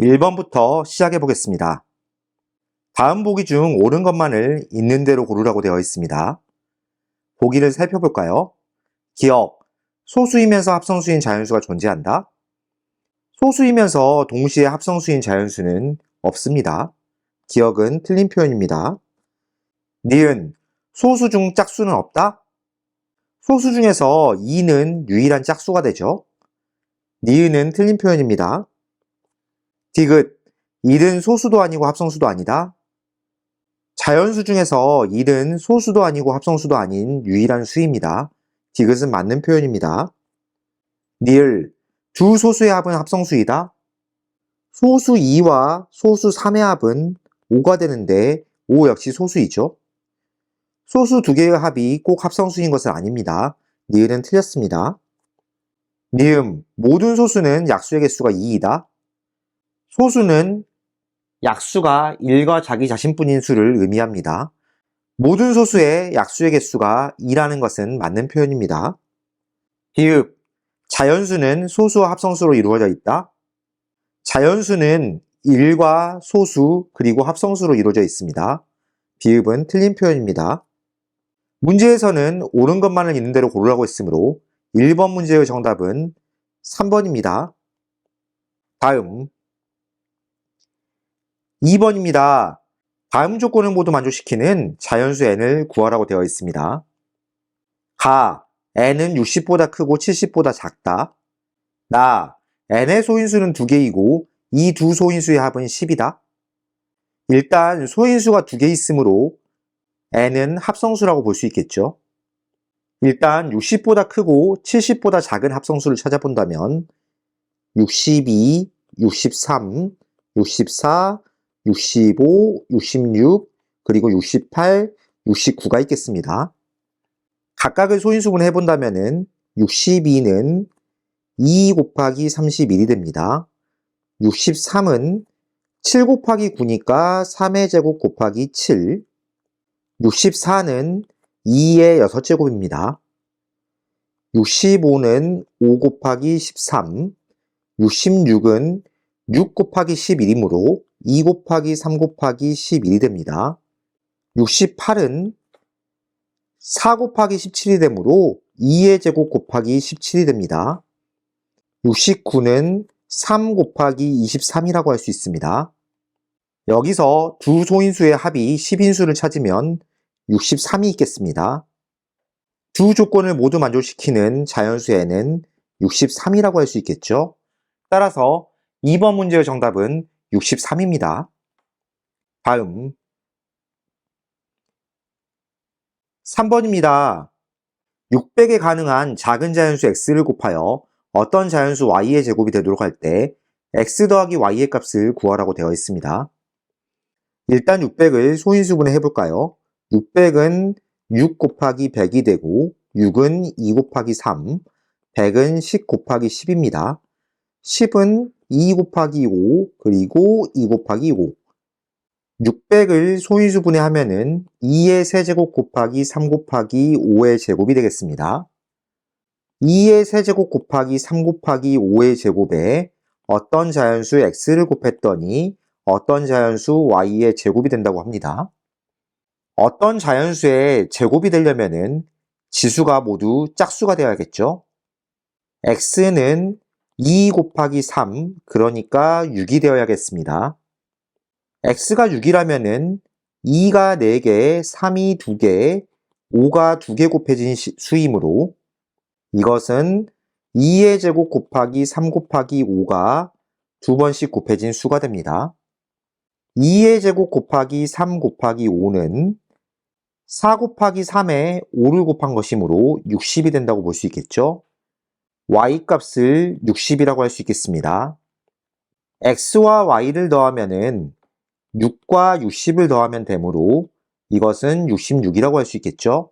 1번부터 시작해 보겠습니다. 다음 보기 중 옳은 것만을 있는 대로 고르라고 되어 있습니다. 보기를 살펴볼까요? 기억, 소수이면서 합성수인 자연수가 존재한다. 소수이면서 동시에 합성수인 자연수는 없습니다. 기억은 틀린 표현입니다. 니은, 소수 중 짝수는 없다? 소수 중에서 2는 유일한 짝수가 되죠. 니은은 틀린 표현입니다. 디귿, 1은 소수도 아니고 합성수도 아니다. 자연수 중에서 1은 소수도 아니고 합성수도 아닌 유일한 수입니다. 디귿은 맞는 표현입니다. 니을, 두 소수의 합은 합성수이다. 소수 2와 소수 3의 합은 5가 되는데 5 역시 소수이죠. 소수 두 개의 합이 꼭 합성수인 것은 아닙니다. 니을은 틀렸습니다. 니음, 모든 소수는 약수의 개수가 2이다. 소수는 약수가 1과 자기 자신뿐인 수를 의미합니다. 모든 소수의 약수의 개수가 2라는 것은 맞는 표현입니다. 비읍, 자연수는 소수와 합성수로 이루어져 있다. 자연수는 1과 소수 그리고 합성수로 이루어져 있습니다. 비읍은 틀린 표현입니다. 문제에서는 옳은 것만을 있는 대로 고르라고 했으므로 1번 문제의 정답은 3번입니다. 다음 2번입니다. 다음 조건을 모두 만족시키는 자연수 n을 구하라고 되어 있습니다. 가, n은 60보다 크고 70보다 작다. 나, n의 소인수는 2개이고 이 두 소인수의 합은 10이다. 일단 소인수가 2개 있으므로 n은 합성수라고 볼 수 있겠죠. 일단 60보다 크고 70보다 작은 합성수를 찾아본다면 62, 63, 64, 65, 66, 그리고 68, 69가 있겠습니다. 각각의 소인수분을 해본다면 62는 2 곱하기 31이 됩니다. 63은 7 곱하기 9니까 3의 제곱 곱하기 7, 64는 2의 6제곱입니다. 65는 5 곱하기 13, 66은 6 곱하기 11이므로 2 곱하기 3 곱하기 11이 됩니다. 68은 4 곱하기 17이 되므로 2의 제곱 곱하기 17이 됩니다. 69는 3 곱하기 23이라고 할 수 있습니다. 여기서 두 소인수의 합이 10인수를 찾으면 63이 있겠습니다. 두 조건을 모두 만족시키는 자연수 n은 63이라고 할 수 있겠죠. 따라서 2번 문제의 정답은 63입니다. 다음 3번입니다. 600에 가능한 작은 자연수 x를 곱하여 어떤 자연수 y의 제곱이 되도록 할 때 x 더하기 y의 값을 구하라고 되어 있습니다. 일단 600을 소인수분해 해볼까요? 600은 6 곱하기 100이 되고 6은 2 곱하기 3, 100은 10 곱하기 10입니다. 10은 2 곱하기 5, 그리고 2 곱하기 5. 600을 소인수분해 하면은 2의 세제곱 곱하기 3 곱하기 5의 제곱이 되겠습니다. 2의 세제곱 곱하기 3 곱하기 5의 제곱에 어떤 자연수 x를 곱했더니 어떤 자연수 y의 제곱이 된다고 합니다. 어떤 자연수의 제곱이 되려면은 지수가 모두 짝수가 되어야겠죠. x는 2 곱하기 3, 그러니까 6이 되어야겠습니다. x가 6이라면은 2가 4개, 3이 2개, 5가 2개 곱해진 수이므로 이것은 2의 제곱 곱하기 3 곱하기 5가 2번씩 곱해진 수가 됩니다. 2의 제곱 곱하기 3 곱하기 5는 4 곱하기 3에 5를 곱한 것이므로 60이 된다고 볼 수 있겠죠. y 값을 60이라고 할 수 있겠습니다. x와 y를 더하면은 6과 60을 더하면 되므로 이것은 66이라고 할 수 있겠죠.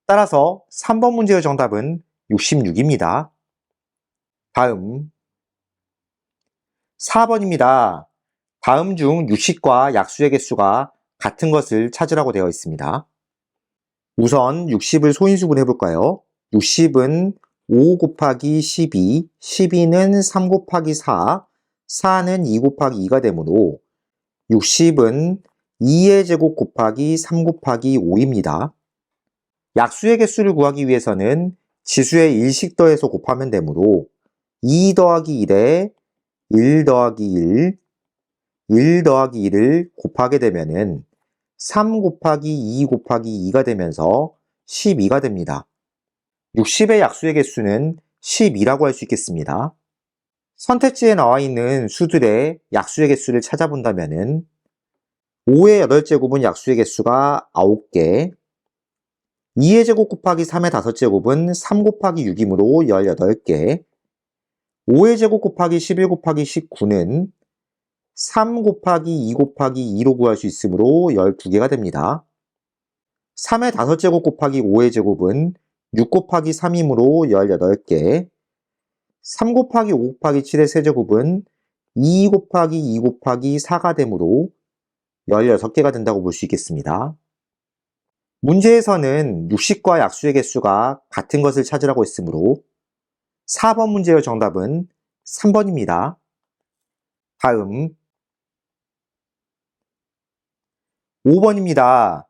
따라서 3번 문제의 정답은 66입니다. 다음 4번입니다. 다음 중 유식과 약수의 개수가 같은 것을 찾으라고 되어 있습니다. 우선 60을 소인수분 해볼까요? 60은 5 곱하기 12, 12는 3 곱하기 4, 4는 2 곱하기 2가 되므로 60은 2의 제곱 곱하기 3 곱하기 5입니다. 약수의 개수를 구하기 위해서는 지수의 1씩 더해서 곱하면 되므로 2 더하기 1에 1 더하기 1 더하기 1을 곱하게 되면은 3 곱하기 2 곱하기 2가 되면서 12가 됩니다. 60의 약수의 개수는 12라고 할 수 있겠습니다. 선택지에 나와 있는 수들의 약수의 개수를 찾아본다면은 5의 8제곱은 약수의 개수가 9개, 2의 제곱 곱하기 3의 5제곱은 3 곱하기 6이므로 18개, 5의 제곱 곱하기 11 곱하기 19는 3 곱하기 2 곱하기 2로 구할 수 있으므로 12개가 됩니다. 3의 5제곱 곱하기 5의 제곱은 6 곱하기 3이므로 18개, 3 곱하기 5 곱하기 7의 세제곱은 2 곱하기 2 곱하기 4가 되므로 16개가 된다고 볼 수 있겠습니다. 문제에서는 60과 약수의 개수가 같은 것을 찾으라고 했으므로 4번 문제의 정답은 3번입니다. 다음 5번입니다.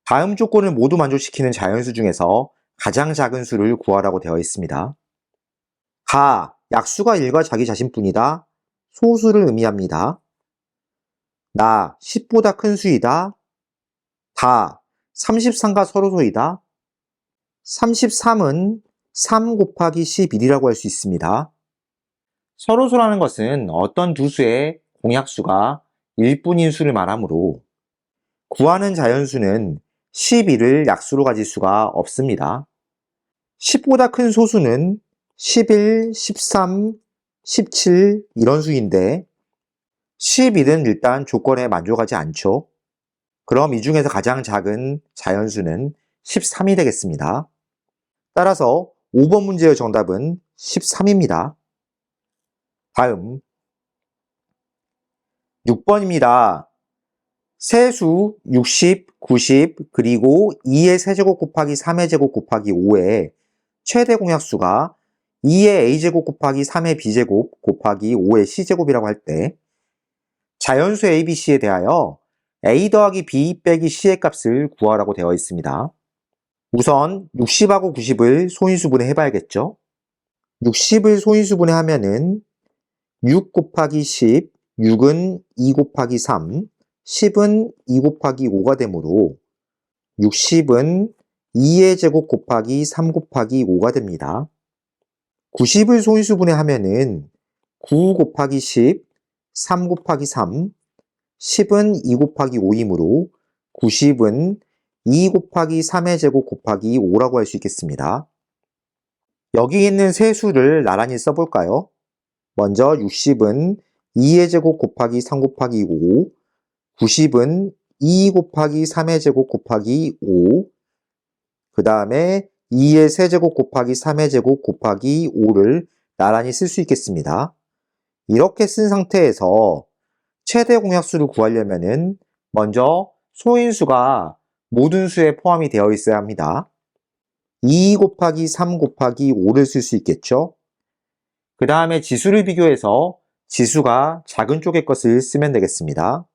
다음 조건을 모두 만족시키는 자연수 중에서 가장 작은 수를 구하라고 되어 있습니다. 가, 약수가 1과 자기 자신뿐이다. 소수를 의미합니다. 나, 10보다 큰 수이다. 다, 33과 서로소이다. 33은 3 곱하기 11이라고 할 수 있습니다. 서로소라는 것은 어떤 두 수의 공약수가 1뿐인 수를 말하므로 구하는 자연수는 11을 약수로 가질 수가 없습니다. 10보다 큰 소수는 11, 13, 17 이런 수인데 11은 일단 조건에 만족하지 않죠. 그럼 이 중에서 가장 작은 자연수는 13이 되겠습니다. 따라서 5번 문제의 정답은 13입니다. 다음 6번입니다. 세수 60, 90, 그리고 2의 세제곱 곱하기 3의 제곱 곱하기 5의 최대 공약수가 2의 a제곱 곱하기 3의 b제곱 곱하기 5의 c제곱이라고 할 때 자연수 ABC에 대하여 a 더하기 b 빼기 c의 값을 구하라고 되어 있습니다. 우선 60하고 90을 소인수분해 해봐야겠죠? 60을 소인수분해 하면은 6 곱하기 10, 6은 2 곱하기 3, 10은 2 곱하기 5가 되므로 60은 2의 제곱 곱하기 3 곱하기 5가 됩니다. 90을 소인수분해 하면은 9 곱하기 10, 3 곱하기 3, 10은 2 곱하기 5이므로 90은 2 곱하기 3의 제곱 곱하기 5라고 할 수 있겠습니다. 여기 있는 세 수를 나란히 써볼까요? 먼저 60은 2의 제곱 곱하기 3 곱하기 5, 90은 2 곱하기 3의 제곱 곱하기 5, 그 다음에 2의 세제곱 곱하기 3의 제곱 곱하기 5를 나란히 쓸 수 있겠습니다. 이렇게 쓴 상태에서 최대 공약수를 구하려면은 먼저 소인수가 모든 수에 포함이 되어 있어야 합니다. 2 곱하기 3 곱하기 5를 쓸 수 있겠죠? 그 다음에 지수를 비교해서 지수가 작은 쪽의 것을 쓰면 되겠습니다.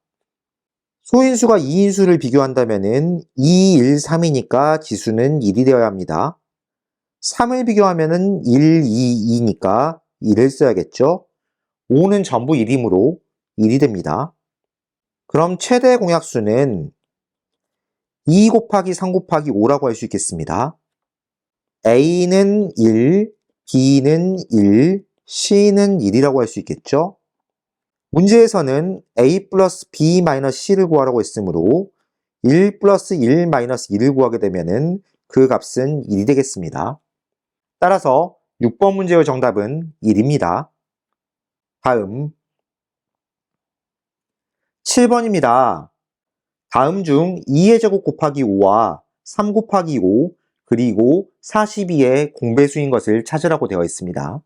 소인수가 2인수를 비교한다면은 2, 1, 3이니까 지수는 1이 되어야 합니다. 3을 비교하면은 1, 2, 2니까 1을 써야겠죠? 5는 전부 1이므로 1이 됩니다. 그럼 최대 공약수는 2 곱하기 3 곱하기 5라고 할 수 있겠습니다. A는 1, B는 1, C는 1이라고 할 수 있겠죠? 문제에서는 A 플러스 B 마이너스 C를 구하라고 했으므로 1 플러스 1 마이너스 2를 구하게 되면은 그 값은 1이 되겠습니다. 따라서 6번 문제의 정답은 1입니다. 다음 7번입니다. 다음 중 2의 제곱 곱하기 5와 3 곱하기 5 그리고 42의 공배수인 것을 찾으라고 되어 있습니다.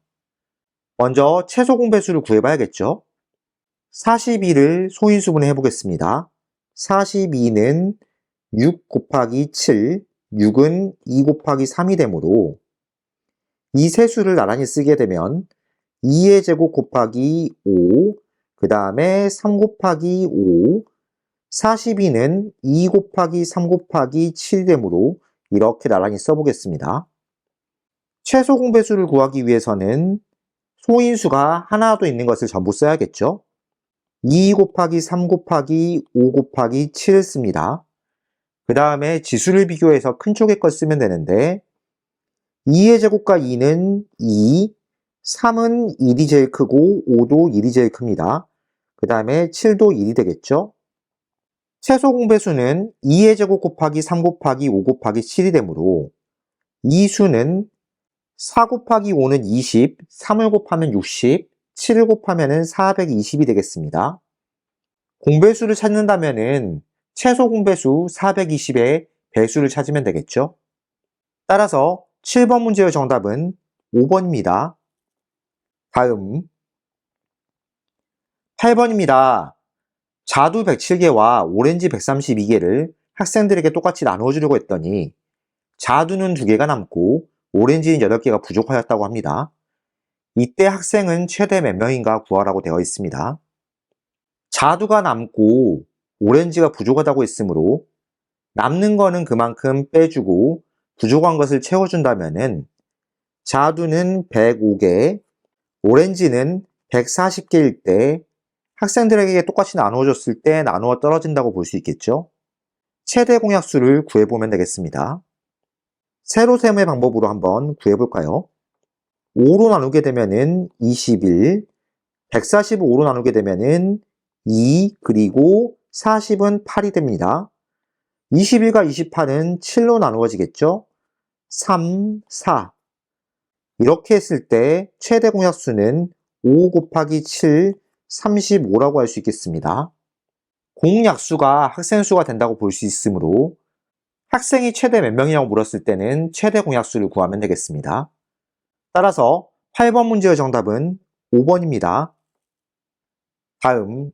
먼저 최소 공배수를 구해봐야겠죠? 42를 소인수분해 해보겠습니다. 42는 6 곱하기 7, 6은 2 곱하기 3이 되므로 이 세 수를 나란히 쓰게 되면 2의 제곱 곱하기 5, 그 다음에 3 곱하기 5, 42는 2 곱하기 3 곱하기 7이 되므로 이렇게 나란히 써보겠습니다. 최소 공배수를 구하기 위해서는 소인수가 하나도 있는 것을 전부 써야겠죠. 2 곱하기 3 곱하기 5 곱하기 7을 씁니다. 그 다음에 지수를 비교해서 큰 쪽의 걸 쓰면 되는데 2의 제곱과 2는 2, 3은 1이 제일 크고 5도 1이 제일 큽니다. 그 다음에 7도 1이 되겠죠. 최소 공배수는 2의 제곱 곱하기 3 곱하기 5 곱하기 7이 되므로 이 수는 4 곱하기 5는 20, 3을 곱하면 60, 7을 곱하면 420이 되겠습니다. 공배수를 찾는다면 최소 공배수 420의 배수를 찾으면 되겠죠. 따라서 7번 문제의 정답은 5번입니다. 다음 8번입니다. 자두 107개와 오렌지 132개를 학생들에게 똑같이 나눠주려고 했더니 자두는 2개가 남고 오렌지는 8개가 부족하였다고 합니다. 이때 학생은 최대 몇 명인가 구하라고 되어 있습니다. 자두가 남고 오렌지가 부족하다고 했으므로 남는 거는 그만큼 빼주고 부족한 것을 채워준다면은 자두는 105개, 오렌지는 140개일 때 학생들에게 똑같이 나누어줬을 때 나누어 떨어진다고 볼 수 있겠죠. 최대 공약수를 구해보면 되겠습니다. 세로 세모의 방법으로 한번 구해볼까요? 5로 나누게 되면은 21, 140을 5로 나누게 되면은 2, 그리고 40은 8이 됩니다. 21과 28은 7로 나누어지겠죠? 3, 4. 이렇게 했을 때 최대 공약수는 5 곱하기 7, 35라고 할 수 있겠습니다. 공약수가 학생 수가 된다고 볼 수 있으므로 학생이 최대 몇 명이냐고 물었을 때는 최대 공약수를 구하면 되겠습니다. 따라서 8번 문제의 정답은 5번입니다. 다음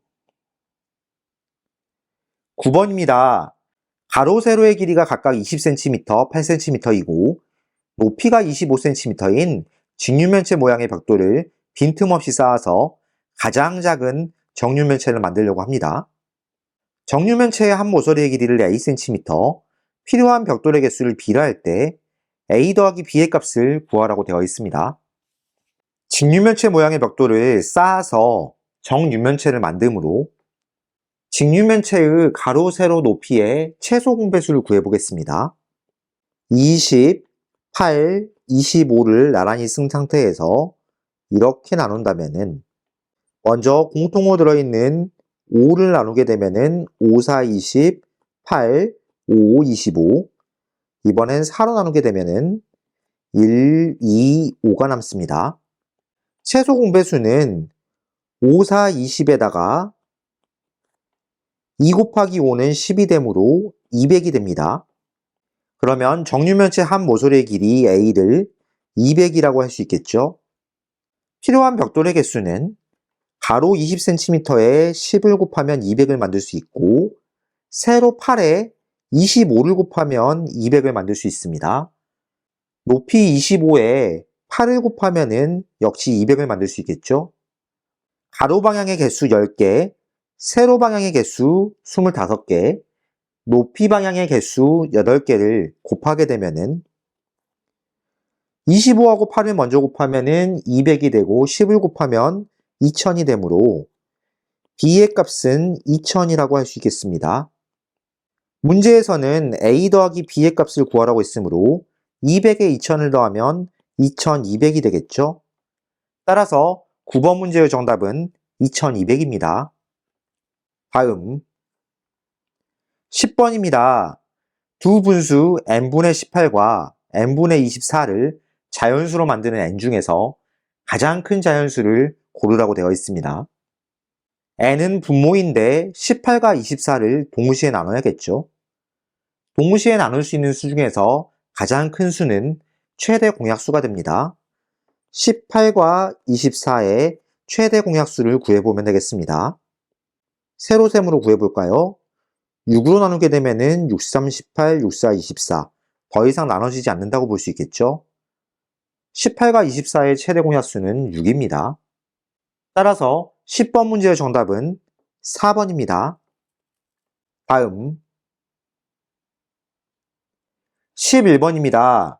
9번입니다. 가로, 세로의 길이가 각각 20cm, 8cm이고 높이가 25cm인 직육면체 모양의 벽돌을 빈틈없이 쌓아서 가장 작은 정육면체를 만들려고 합니다. 정육면체의 한 모서리의 길이를 Acm, 필요한 벽돌의 개수를 B라 할 때 A 더하기 B의 값을 구하라고 되어 있습니다. 직육면체 모양의 벽돌을 쌓아서 정육면체를 만들므로 직육면체의 가로, 세로 높이의 최소 공배수를 구해보겠습니다. 20, 8, 25를 나란히 쓴 상태에서 이렇게 나눈다면은 먼저 공통으로 들어있는 5를 나누게 되면은 5, 4, 20, 8, 5, 25. 이번엔 4로 나누게 되면은 1, 2, 5가 남습니다. 최소 공배수는 5, 4, 20에다가 2 곱하기 5는 10이 되므로 200이 됩니다. 그러면 정육면체 한 모서리의 길이 A를 200이라고 할 수 있겠죠. 필요한 벽돌의 개수는 가로 20cm에 10을 곱하면 200을 만들 수 있고 세로 8에 25를 곱하면 200을 만들 수 있습니다. 높이 25에 8을 곱하면 역시 200을 만들 수 있겠죠. 가로 방향의 개수 10개, 세로 방향의 개수 25개, 높이 방향의 개수 8개를 곱하게 되면은 25하고 8을 먼저 곱하면은 200이 되고 10을 곱하면 2000이 되므로 B의 값은 2000이라고 할 수 있겠습니다. 문제에서는 A 더하기 B의 값을 구하라고 했으므로 200에 2000을 더하면 2200이 되겠죠. 따라서 9번 문제의 정답은 2200입니다. 다음 10번입니다. 두 분수 n분의 18과 n분의 24를 자연수로 만드는 n 중에서 가장 큰 자연수를 고르라고 되어 있습니다. n은 분모인데 18과 24를 동시에 나눠야겠죠. 동시에 나눌 수 있는 수 중에서 가장 큰 수는 최대 공약수가 됩니다. 18과 24의 최대 공약수를 구해보면 되겠습니다. 세로셈으로 구해볼까요? 6으로 나누게 되면은 6, 3, 18, 6, 4, 24. 더 이상 나눠지지 않는다고 볼 수 있겠죠? 18과 24의 최대 공약수는 6입니다. 따라서 10번 문제의 정답은 4번입니다. 다음 11번입니다.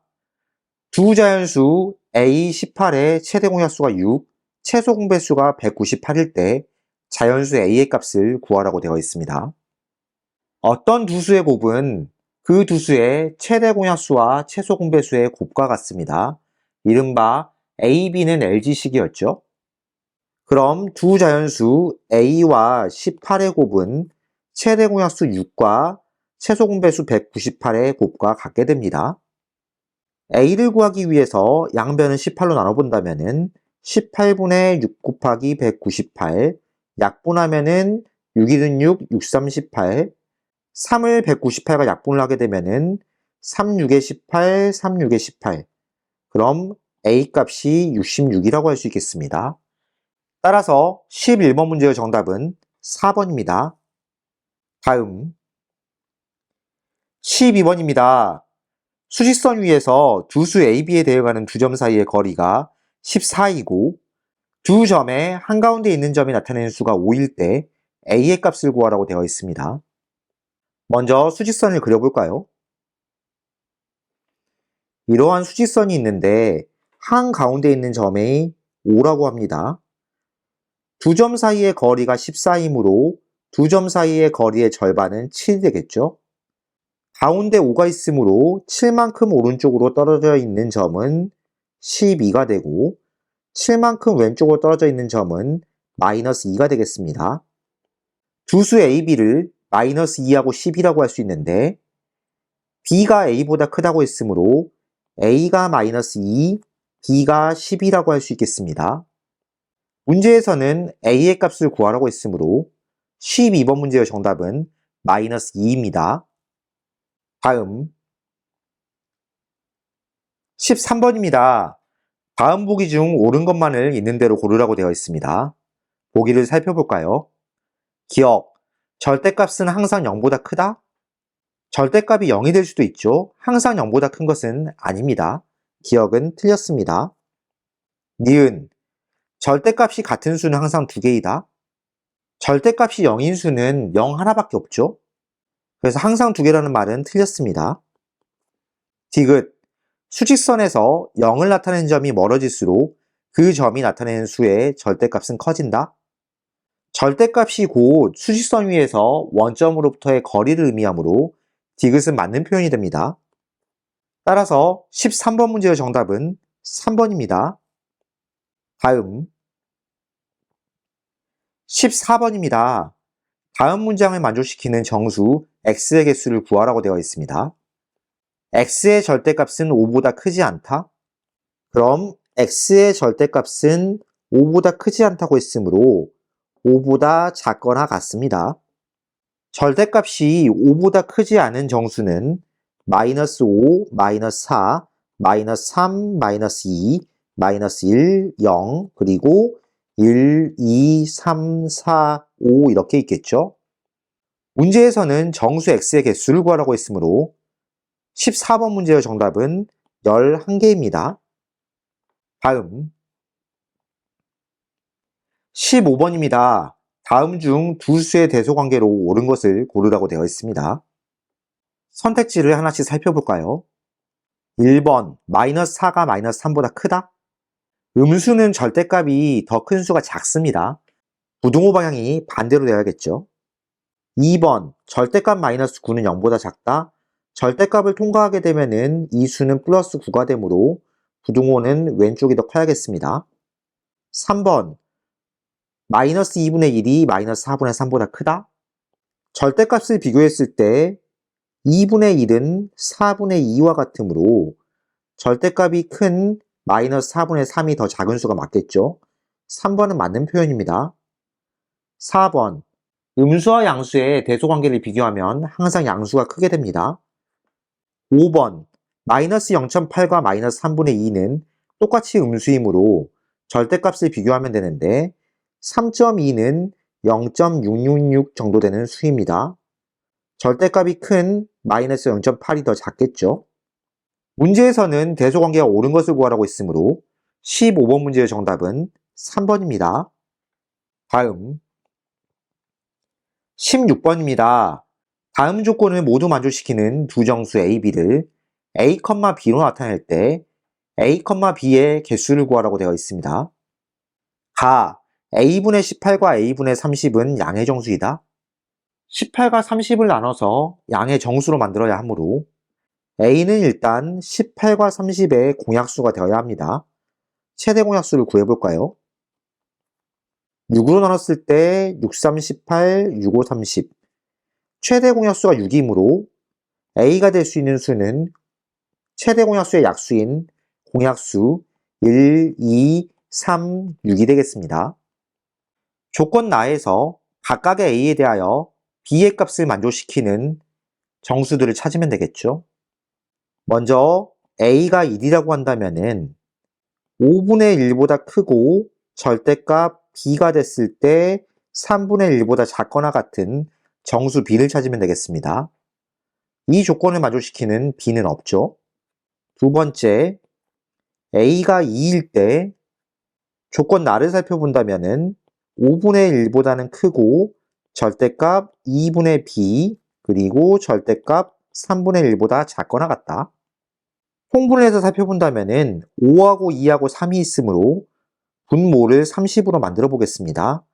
두 자연수 A18의 최대 공약수가 6, 최소 공배수가 198일 때 자연수 A의 값을 구하라고 되어 있습니다. 어떤 두 수의 곱은 그 두 수의 최대 공약수와 최소 공배수의 곱과 같습니다. 이른바 A, B는 LG식이었죠. 그럼 두 자연수 A와 18의 곱은 최대 공약수 6과 최소 공배수 198의 곱과 같게 됩니다. A를 구하기 위해서 양변을 18로 나눠본다면 18분의 6 곱하기 198, 약분하면 6, 1은 6, 6, 3, 18, 3을 198과 약분을 하게 되면 3, 6에 18, 3, 6에 18. 그럼 A 값이 66이라고 할 수 있겠습니다. 따라서 11번 문제의 정답은 4번입니다. 다음 12번입니다. 수직선 위에서 두 수 AB에 대응하는 두 점 사이의 거리가 14이고 두 점의 한가운데 있는 점이 나타내는 수가 5일 때 A의 값을 구하라고 되어 있습니다. 먼저 수직선을 그려볼까요? 이러한 수직선이 있는데 한가운데 있는 점이 5라고 합니다. 두 점 사이의 거리가 14이므로 두 점 사이의 거리의 절반은 7이 되겠죠? 가운데 5가 있으므로 7만큼 오른쪽으로 떨어져 있는 점은 12가 되고 7만큼 왼쪽으로 떨어져 있는 점은 마이너스 2가 되겠습니다. 두 수 AB를 마이너스 2하고 10이라고 할 수 있는데 B가 A보다 크다고 했으므로 A가 마이너스 2, B가 10이라고 할 수 있겠습니다. 문제에서는 A의 값을 구하라고 했으므로 12번 문제의 정답은 마이너스 2입니다. 다음 13번입니다. 다음 보기 중 옳은 것만을 있는 대로 고르라고 되어 있습니다. 보기를 살펴볼까요? 기억, 절대값은 항상 0보다 크다? 절대값이 0이 될 수도 있죠. 항상 0보다 큰 것은 아닙니다. 기억은 틀렸습니다. 니은, 절대값이 같은 수는 항상 2개이다. 절대값이 0인 수는 0 하나밖에 없죠. 그래서 항상 2개라는 말은 틀렸습니다. 디귿, 수직선에서 0을 나타내는 점이 멀어질수록 그 점이 나타내는 수의 절대값은 커진다. 절대값이 곧 수직선 위에서 원점으로부터의 거리를 의미하므로 디귿은 맞는 표현이 됩니다. 따라서 13번 문제의 정답은 3번입니다. 다음 14번입니다. 다음 문장을 만족시키는 정수 x의 개수를 구하라고 되어 있습니다. x의 절대값은 5보다 크지 않다? 그럼 x의 절대값은 5보다 크지 않다고 했으므로 5보다 작거나 같습니다. 절대값이 5보다 크지 않은 정수는 마이너스 5, 마이너스 4, 마이너스 3, 마이너스 2, 마이너스 1, 0, 그리고 1, 2, 3, 4, 5 이렇게 있겠죠? 문제에서는 정수 x의 개수를 구하라고 했으므로 14번 문제의 정답은 11개입니다. 다음 15번입니다. 다음 중 두 수의 대소관계로 옳은 것을 고르라고 되어 있습니다. 선택지를 하나씩 살펴볼까요? 1번, 마이너스 4가 마이너스 3보다 크다? 음수는 절대값이 더 큰 수가 작습니다. 부등호 방향이 반대로 되어야겠죠. 2번, 절대값 마이너스 9는 0보다 작다? 절대값을 통과하게 되면 이 수는 플러스 9가 되므로 부등호는 왼쪽이 더 커야겠습니다. 3번, 마이너스 2분의 1이 마이너스 4분의 3보다 크다? 절대값을 비교했을 때 2분의 1은 4분의 2와 같으므로 절대값이 큰 마이너스 4분의 3이 더 작은 수가 맞겠죠? 3번은 맞는 표현입니다. 4번, 음수와 양수의 대소관계를 비교하면 항상 양수가 크게 됩니다. 5번, 마이너스 0.8과 마이너스 3분의 2는 똑같이 음수이므로 절대값을 비교하면 되는데 3.2는 0.666 정도 되는 수입니다. 절대값이 큰 마이너스 0.8이 더 작겠죠. 문제에서는 대소관계가 옳은 것을 구하라고 했으므로 15번 문제의 정답은 3번입니다. 다음 16번입니다. 다음 조건을 모두 만족시키는 두 정수 A, B를 A, B로 나타낼 때 A, B의 개수를 구하라고 되어 있습니다. 가 A분의 18과 A분의 30은 양의 정수이다. 18과 30을 나눠서 양의 정수로 만들어야 하므로 A는 일단 18과 30의 공약수가 되어야 합니다. 최대 공약수를 구해볼까요? 6으로 나눴을 때 6, 3, 18, 6, 5, 30. 최대 공약수가 6이므로 A가 될 수 있는 수는 최대 공약수의 약수인 공약수 1, 2, 3, 6이 되겠습니다. 조건 나에서 각각의 A에 대하여 B의 값을 만족시키는 정수들을 찾으면 되겠죠. 먼저 A가 1이라고 한다면은 5분의 1보다 크고 절대값 B가 됐을 때 3분의 1보다 작거나 같은 정수 B를 찾으면 되겠습니다. 이 조건을 만족시키는 B는 없죠. 두 번째, A가 2일 때 조건 나를 살펴본다면은 5분의 1보다는 크고 절대값 2분의 B 그리고 절대값 3분의 1보다 작거나 같다. 통분을 해서 살펴본다면은 5하고 2하고 3이 있으므로 분모를 30으로 만들어 보겠습니다.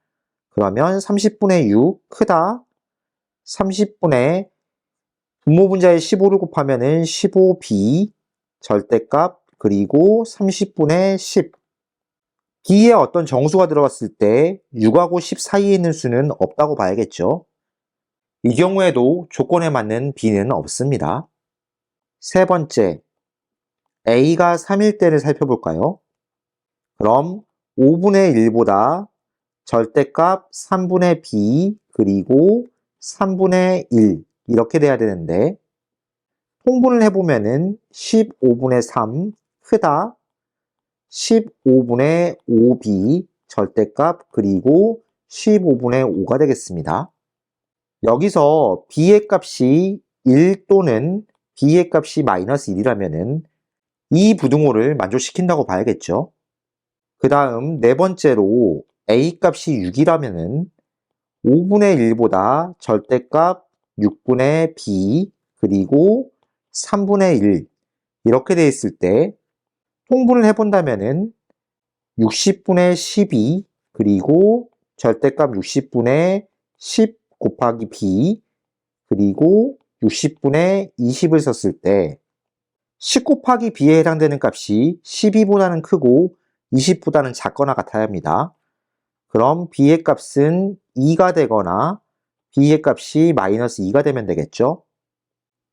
그러면 30분의 6 크다. 30분의 분모 분자에 15를 곱하면은 15b 절대값 그리고 30분의 10 B에 어떤 정수가 들어갔을 때 6하고 10 사이에 있는 수는 없다고 봐야겠죠. 이 경우에도 조건에 맞는 B는 없습니다. 세 번째, A가 3일 때를 살펴볼까요? 그럼 5분의 1보다 절대값 3분의 B 그리고 3분의 1 이렇게 돼야 되는데 통분을 해보면은 15분의 3 크다 15분의 5B 절대값 그리고 15분의 5가 되겠습니다. 여기서 B의 값이 1 또는 B의 값이 마이너스 1이라면은 이 부등호를 만족시킨다고 봐야겠죠. 그 다음 네 번째로 A 값이 6이라면은 5분의 1보다 절대값 6분의 B 그리고 3분의 1 이렇게 돼 있을 때 통분을 해본다면은 60분의 12 그리고 절대값 60분의 10 곱하기 B 그리고 60분의 20을 썼을 때 10 곱하기 B에 해당되는 값이 12보다는 크고 20보다는 작거나 같아야 합니다. 그럼 B의 값은 2가 되거나 B의 값이 마이너스 2가 되면 되겠죠.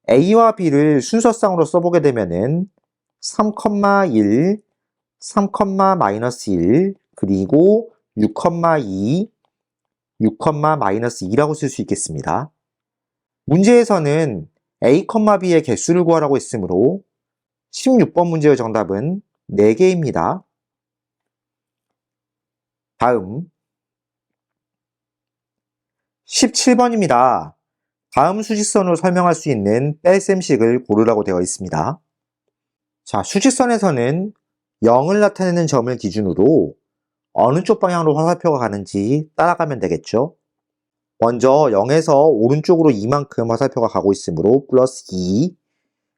A와 B를 순서상으로 써보게 되면은 3,1, 3, 마이너스 1, 그리고 6,2, 6, 마이너스 2라고 쓸 수 있겠습니다. 문제에서는 A, B의 개수를 구하라고 했으므로 16번 문제의 정답은 4개입니다. 다음 17번입니다. 다음 수직선으로 설명할 수 있는 뺄셈식을 고르라고 되어 있습니다. 자, 수직선에서는 0을 나타내는 점을 기준으로 어느 쪽 방향으로 화살표가 가는지 따라가면 되겠죠. 먼저 0에서 오른쪽으로 이만큼 화살표가 가고 있으므로 플러스 2.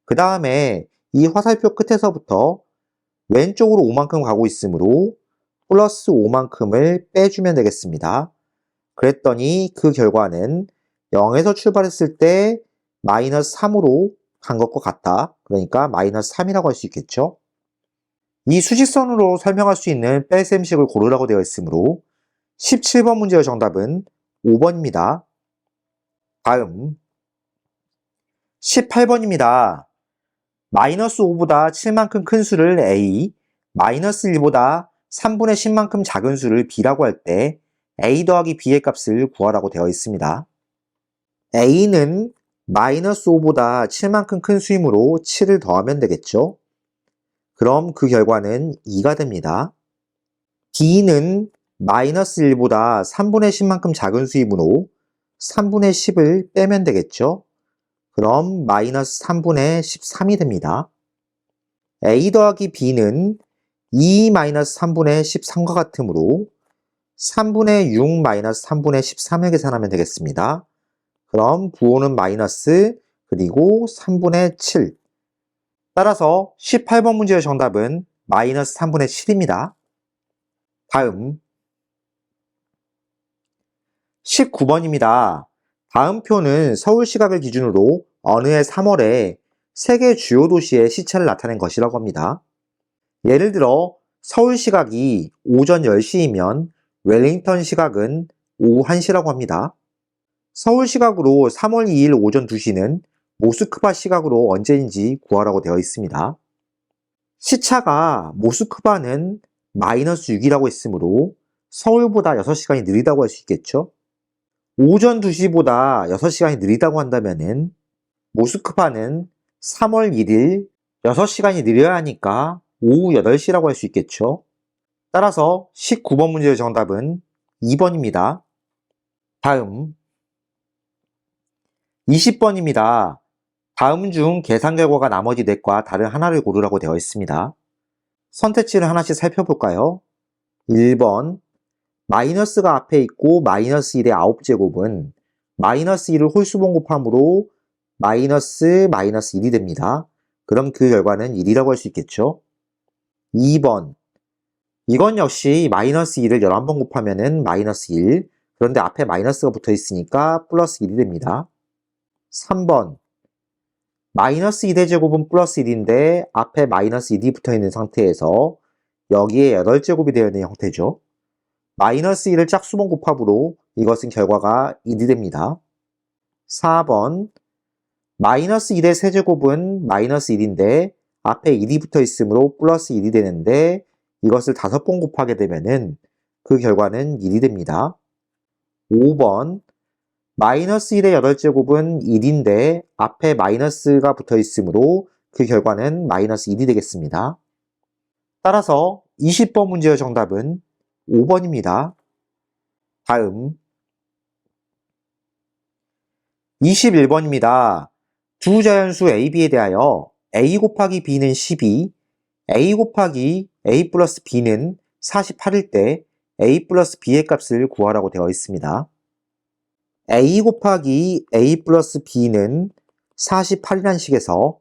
그 다음에 이 화살표 끝에서부터 왼쪽으로 5만큼 가고 있으므로 플러스 5만큼을 빼주면 되겠습니다. 그랬더니 그 결과는 0에서 출발했을 때 마이너스 3으로 간 것과 같다. 그러니까 마이너스 3이라고 할 수 있겠죠. 이 수직선으로 설명할 수 있는 뺄셈식을 고르라고 되어 있으므로 17번 문제의 정답은 5번입니다. 다음 18번입니다. 마이너스 5보다 7만큼 큰 수를 A, 마이너스 1보다 3분의 10만큼 작은 수를 B라고 할 때 A 더하기 B의 값을 구하라고 되어 있습니다. A는 마이너스 5보다 7만큼 큰 수이므로 7을 더하면 되겠죠. 그럼 그 결과는 2가 됩니다. B는 마이너스 1보다 3분의 10만큼 작은 수이므로 3분의 10을 빼면 되겠죠. 그럼 마이너스 3분의 13이 됩니다. a 더하기 b는 2-3분의 13과 같으므로 3분의 6-3분의 13을 계산하면 되겠습니다. 그럼 부호는 마이너스 그리고 3분의 7. 따라서 18번 문제의 정답은 마이너스 3분의 7입니다. 다음 19번입니다. 다음 표는 서울시각을 기준으로 어느 해 3월에 세계 주요 도시의 시차를 나타낸 것이라고 합니다. 예를 들어 서울시각이 오전 10시이면 웰링턴 시각은 오후 1시라고 합니다. 서울시각으로 3월 2일 오전 2시는 모스크바 시각으로 언제인지 구하라고 되어 있습니다. 시차가 모스크바는 마이너스 6이라고 했으므로 서울보다 6시간이 느리다고 할 수 있겠죠? 오전 2시보다 6시간이 느리다고 한다면은 모스크바는 3월 1일 6시간이 느려야 하니까 오후 8시라고 할 수 있겠죠? 따라서 19번 문제의 정답은 2번입니다. 다음 20번입니다. 다음 중 계산 결과가 나머지 넷과 다른 하나를 고르라고 되어 있습니다. 선택지를 하나씩 살펴볼까요? 1번 마이너스가 앞에 있고 마이너스 1의 9제곱은 마이너스 1을 홀수분 곱함으로 마이너스 1이 됩니다. 그럼 그 결과는 1이라고 할 수 있겠죠? 2번 이건 역시 마이너스 1을 11번 곱하면은 마이너스 1. 그런데 앞에 마이너스가 붙어 있으니까 플러스 1이 됩니다. 3번 마이너스 2의 제곱은 플러스 1인데 앞에 마이너스 1이 붙어 있는 상태에서 여기에 8제곱이 되어 있는 형태죠. 마이너스 1을 짝수번 곱합으로 이것은 결과가 1이 됩니다. 4번 마이너스 1의 세제곱은 마이너스 1인데 앞에 1이 붙어 있으므로 플러스 1이 되는데 이것을 5번 곱하게 되면은 그 결과는 1이 됩니다. 5번 마이너스 1의 8제곱은 1인데 앞에 마이너스가 붙어 있으므로 그 결과는 마이너스 1이 되겠습니다. 따라서 20번 문제의 정답은 5번입니다. 다음 21번입니다. 두 자연수 a, b에 대하여 a 곱하기 b는 12, a 곱하기 a 플러스 b는 48일 때 a 플러스 b의 값을 구하라고 되어 있습니다. a 곱하기 a 플러스 b는 48이라는 식에서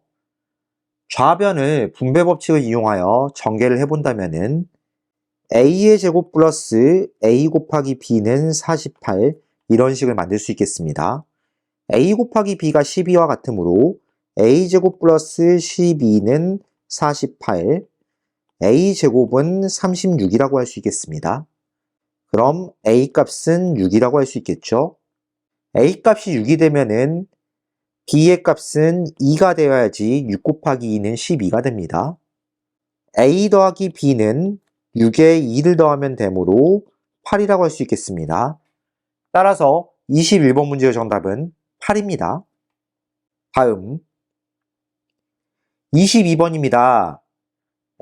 좌변을 분배 법칙을 이용하여 전개를 해본다면은 a의 제곱 플러스 a 곱하기 b는 48 이런 식을 만들 수 있겠습니다. a 곱하기 b가 12와 같으므로 a 제곱 플러스 12는 48, a 제곱은 36이라고 할 수 있겠습니다. 그럼 a 값은 6이라고 할 수 있겠죠? a 값이 6이 되면은 b의 값은 2가 되어야지 6 곱하기 2는 12가 됩니다. a 더하기 b는 6에 2를 더하면 되므로 8이라고 할 수 있겠습니다. 따라서 21번 문제의 정답은 8입니다. 다음 22번입니다.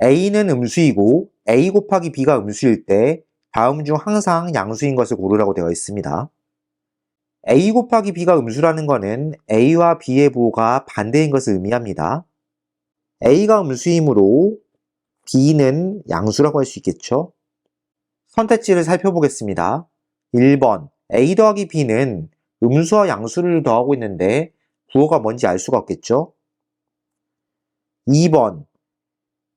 a는 음수이고 a 곱하기 b가 음수일 때 다음 중 항상 양수인 것을 고르라고 되어 있습니다. a 곱하기 b가 음수라는 것은 a와 b의 부호가 반대인 것을 의미합니다. a가 음수이므로 b는 양수라고 할 수 있겠죠? 선택지를 살펴보겠습니다. 1번 a 더하기 b는 음수와 양수를 더하고 있는데 부호가 뭔지 알 수가 없겠죠? 2번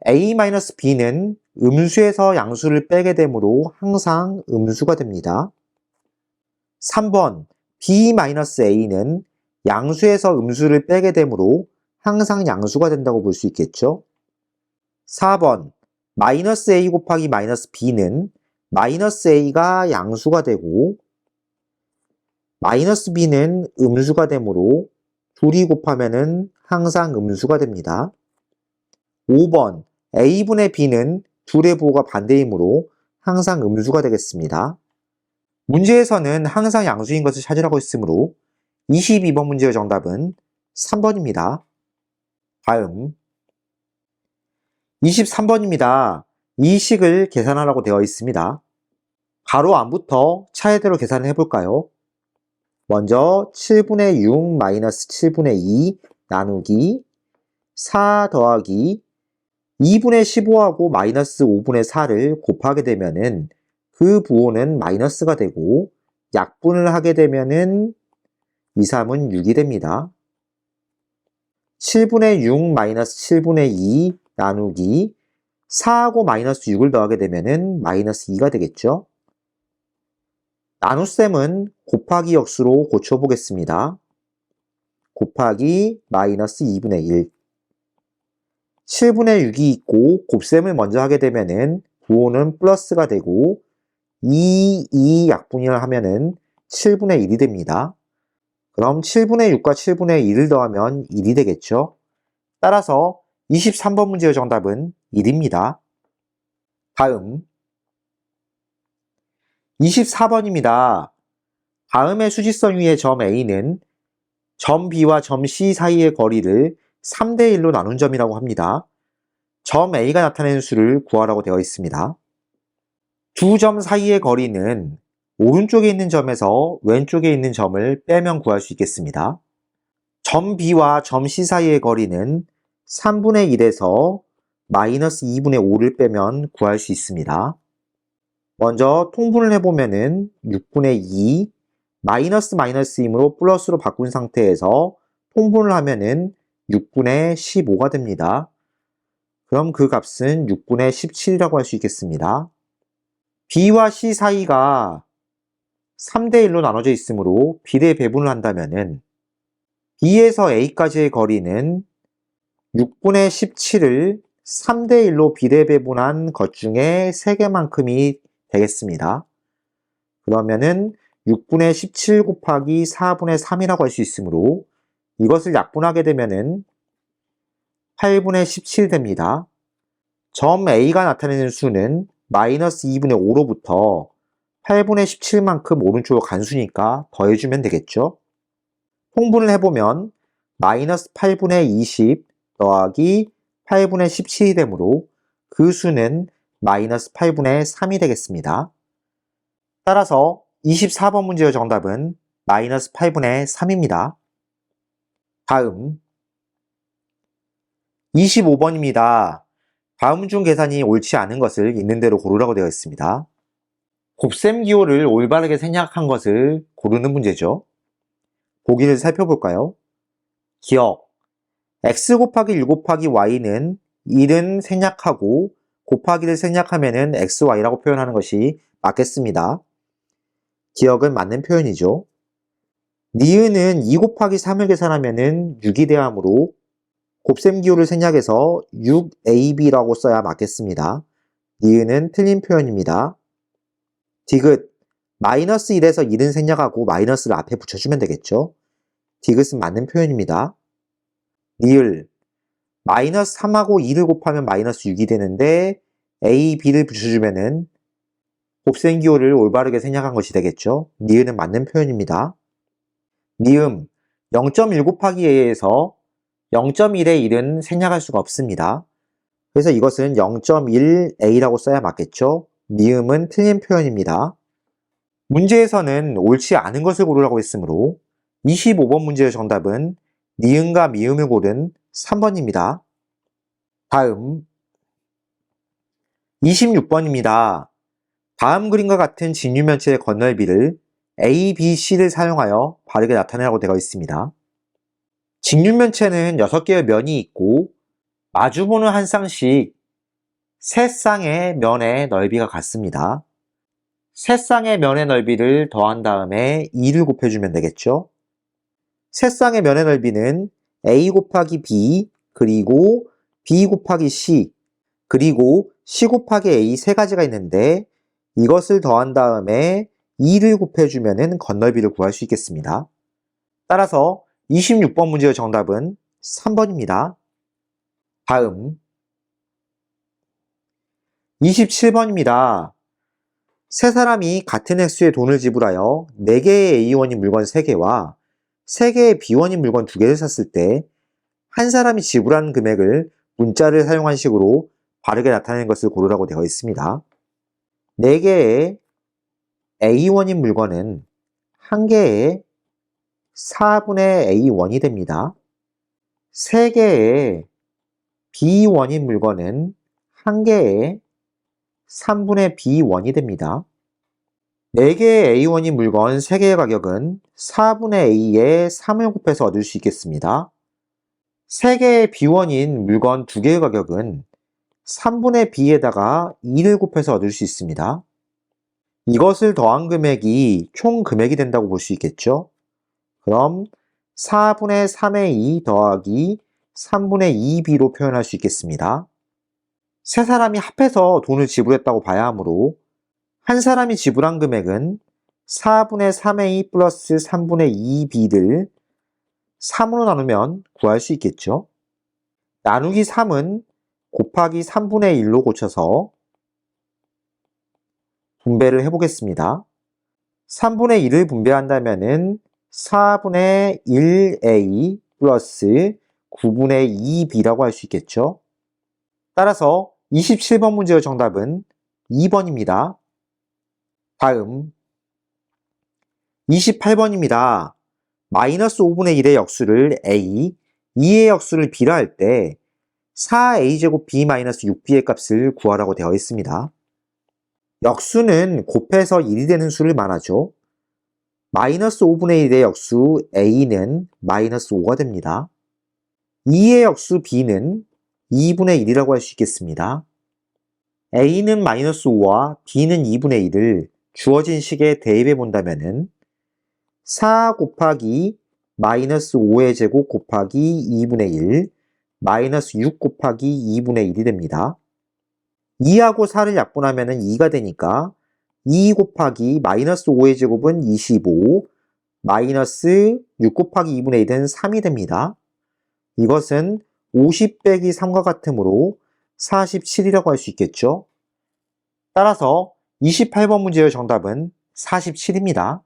a-b는 음수에서 양수를 빼게 되므로 항상 음수가 됩니다. 3번 b-a는 양수에서 음수를 빼게 되므로 항상 양수가 된다고 볼 수 있겠죠? 4번 마이너스 a 곱하기 마이너스 b는 마이너스 a가 양수가 되고 마이너스 b는 음수가 되므로 둘이 곱하면은 항상 음수가 됩니다. 5번 a분의 b는 둘의 부호가 반대이므로 항상 음수가 되겠습니다. 문제에서는 항상 양수인 것을 찾으라고 했으므로 22번 문제의 정답은 3번입니다. 다음 23번입니다. 이 식을 계산하라고 되어 있습니다. 가로 안부터 차례대로 계산을 해볼까요? 먼저 7분의 6 마이너스 7분의 2 나누기 4 더하기 2분의 15하고 마이너스 5분의 4를 곱하게 되면은 그 부호는 마이너스가 되고 약분을 하게 되면은 2, 3은 6이 됩니다. 7분의 6 마이너스 7분의 2 나누기 4하고 마이너스 6을 더하게 되면은 마이너스 2가 되겠죠. 나눗셈은 곱하기 역수로 고쳐보겠습니다. 곱하기 마이너스 2분의 1. 7분의 6이 있고 곱셈을 먼저 하게 되면은 부호는 플러스가 되고 2 약분을 하면은 7분의 1이 됩니다. 그럼 7분의 6과 7분의 1을 더하면 1이 되겠죠. 따라서 23번 문제의 정답은 1입니다. 다음 24번입니다. 다음의 수직선 위의 점 A는 점 B와 점 C 사이의 거리를 3대 1로 나눈 점이라고 합니다. 점 A가 나타내는 수를 구하라고 되어 있습니다. 두 점 사이의 거리는 오른쪽에 있는 점에서 왼쪽에 있는 점을 빼면 구할 수 있겠습니다. 점 B와 점 C 사이의 거리는 3분의 1에서 마이너스 2분의 5를 빼면 구할 수 있습니다. 먼저 통분을 해보면은 6분의 2 마이너스이므로 플러스로 바꾼 상태에서 통분을 하면은 6분의 15가 됩니다. 그럼 그 값은 6분의 17이라고 할 수 있겠습니다. B와 C 사이가 3대 1로 나눠져 있으므로 비례 배분을 한다면은 B에서 A까지의 거리는 6분의 17을 3대 1로 비례 배분한 것 중에 3개만큼이 되겠습니다. 그러면은 6분의 17 곱하기 4분의 3이라고 할 수 있으므로 이것을 약분하게 되면은 8분의 17 됩니다. 점 A가 나타내는 수는 마이너스 2분의 5로부터 8분의 17만큼 오른쪽으로 간 수니까 더해주면 되겠죠. 통분을 해보면 마이너스 8분의 20 더하기 8분의 17이 되므로 그 수는 마이너스 8분의 3이 되겠습니다. 따라서 24번 문제의 정답은 마이너스 8분의 3입니다. 다음 25번입니다. 다음 중 계산이 옳지 않은 것을 있는 대로 고르라고 되어 있습니다. 곱셈 기호를 올바르게 생략한 것을 고르는 문제죠. 보기를 살펴볼까요? 기억 x 곱하기 1 곱하기 y는 1은 생략하고 곱하기를 생략하면은 xy라고 표현하는 것이 맞겠습니다. 기억은 맞는 표현이죠. 니은은 2 곱하기 3을 계산하면은 6이 되므로 곱셈 기호를 생략해서 6ab라고 써야 맞겠습니다. 니은은 틀린 표현입니다. 디귿 마이너스 1에서 1은 생략하고 마이너스를 앞에 붙여주면 되겠죠. 디귿은 맞는 표현입니다. 리을 마이너스 3하고 2를 곱하면 마이너스 6이 되는데 a, b를 붙여주면은 곱셈 기호를 올바르게 생략한 것이 되겠죠. 니은은 맞는 표현입니다. 미음 0.1 곱하기 a에서 0.1의 1은 생략할 수가 없습니다. 그래서 이것은 0.1a라고 써야 맞겠죠. 미음은 틀린 표현입니다. 문제에서는 옳지 않은 것을 고르라고 했으므로 25번 문제의 정답은 니은과 미음을 고른 3번입니다. 다음 26번입니다. 다음 그림과 같은 직류면체의 건널비를 A, B, C를 사용하여 바르게 나타내라고 되어 있습니다. 직류면체는 6개의 면이 있고 마주보는 한 쌍씩 세 쌍의 면의 넓이가 같습니다. 세 쌍의 면의 넓이를 더한 다음에 2를 곱해주면 되겠죠. 세 쌍의 면의 넓이는 A 곱하기 B, 그리고 B 곱하기 C, 그리고 C 곱하기 A 세 가지가 있는데 이것을 더한 다음에 2를 곱해주면 건널비를 구할 수 있겠습니다. 따라서 26번 문제의 정답은 3번입니다. 다음 27번입니다. 세 사람이 같은 액수의 돈을 지불하여 4개의 A원인 물건 3개와 3개의 B원인 물건 2개를 샀을 때 한 사람이 지불한 금액을 문자를 사용한 식으로 바르게 나타내는 것을 고르라고 되어 있습니다. 4개의 A원인 물건은 1개의 4분의 A1이 됩니다. 3개의 B1인 물건은 한 개에 3분의 B1이 됩니다. 4개의 A1인 물건 3개의 가격은 4분의 A에 3을 곱해서 얻을 수 있겠습니다. 3개의 B1인 물건 2개의 가격은 3분의 B에다가 2를 곱해서 얻을 수 있습니다. 이것을 더한 금액이 총 금액이 된다고 볼 수 있겠죠? 그럼 4분의 3의 2 더하기 3분의 2B로 표현할 수 있겠습니다. 세 사람이 합해서 돈을 지불했다고 봐야 하므로 한 사람이 지불한 금액은 4분의 3의 2 플러스 3분의 2B를 3으로 나누면 구할 수 있겠죠? 나누기 3은 곱하기 3분의 1로 고쳐서 분배를 해보겠습니다. 3분의 1을 분배한다면 4분의 1A 플러스 9분의 2B라고 할 수 있겠죠? 따라서 27번 문제의 정답은 2번입니다. 다음 28번입니다. 마이너스 5분의 1의 역수를 A, 2의 역수를 B라 할 때 4A제곱 B 마이너스 6B의 값을 구하라고 되어 있습니다. 역수는 곱해서 1이 되는 수를 말하죠. 마이너스 5분의 1의 역수 A는 마이너스 5가 됩니다. 2의 역수 B는 2분의 1이라고 할 수 있겠습니다. A는 마이너스 5와 B는 2분의 1을 주어진 식에 대입해 본다면 4 곱하기 마이너스 5의 제곱 곱하기 2분의 1 마이너스 6 곱하기 2분의 1이 됩니다. 2하고 4를 약분하면 2가 되니까 2 곱하기 마이너스 5의 제곱은 25 마이너스 6 곱하기 2분의 1은 3이 됩니다. 이것은 50 빼기 3과 같으므로 47이라고 할 수 있겠죠. 따라서 28번 문제의 정답은 47입니다.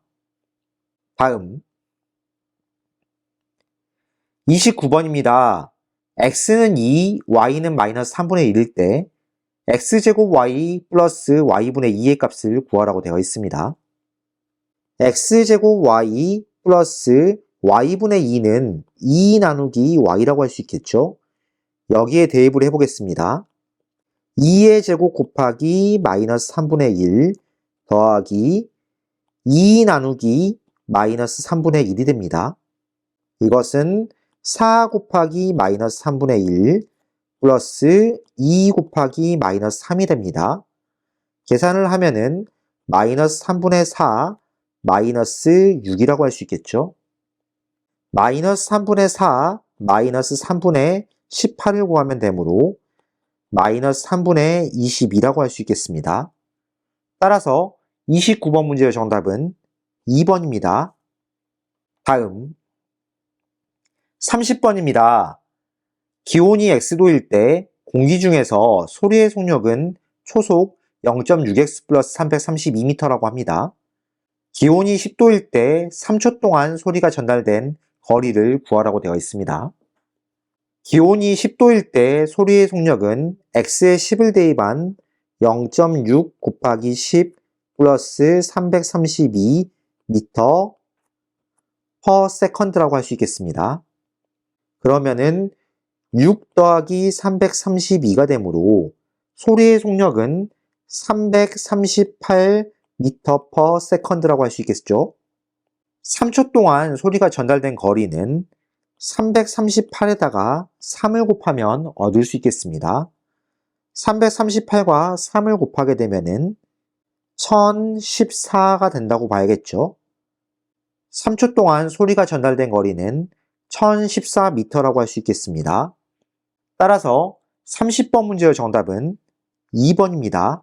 다음 29번입니다. x는 2, y는 마이너스 3분의 1일 때 x제곱 y 플러스 y분의 2의 값을 구하라고 되어 있습니다. x제곱 y 플러스 y분의 2는 2 나누기 y라고 할 수 있겠죠. 여기에 대입을 해보겠습니다. 2의 제곱 곱하기 마이너스 3분의 1 더하기 2 나누기 마이너스 3분의 1이 됩니다. 이것은 4 곱하기 마이너스 3분의 1 플러스 2 곱하기 마이너스 3이 됩니다. 계산을 하면은 마이너스 3분의 4 마이너스 6이라고 할 수 있겠죠. 마이너스 3분의 4 마이너스 3분의 18을 구하면 되므로 마이너스 3분의 22라고 할 수 있겠습니다. 따라서 29번 문제의 정답은 2번입니다. 다음 30번입니다. 기온이 X도일 때 공기 중에서 소리의 속력은 초속 0.6x 플러스 332m라고 합니다. 기온이 10도일 때 3초 동안 소리가 전달된 거리를 구하라고 되어 있습니다. 기온이 10도일 때 소리의 속력은 X에 10을 대입한 0.6 곱하기 10 플러스 332 m per second라고 할 수 있겠습니다. 그러면은 6 더하기 332가 되므로 소리의 속력은 338 m per second라고 할 수 있겠죠. 3초 동안 소리가 전달된 거리는 338에다가 3을 곱하면 얻을 수 있겠습니다. 338과 3을 곱하게 되면은 1014가 된다고 봐야겠죠. 3초 동안 소리가 전달된 거리는 1014m라고 할 수 있겠습니다. 따라서 30번 문제의 정답은 2번입니다.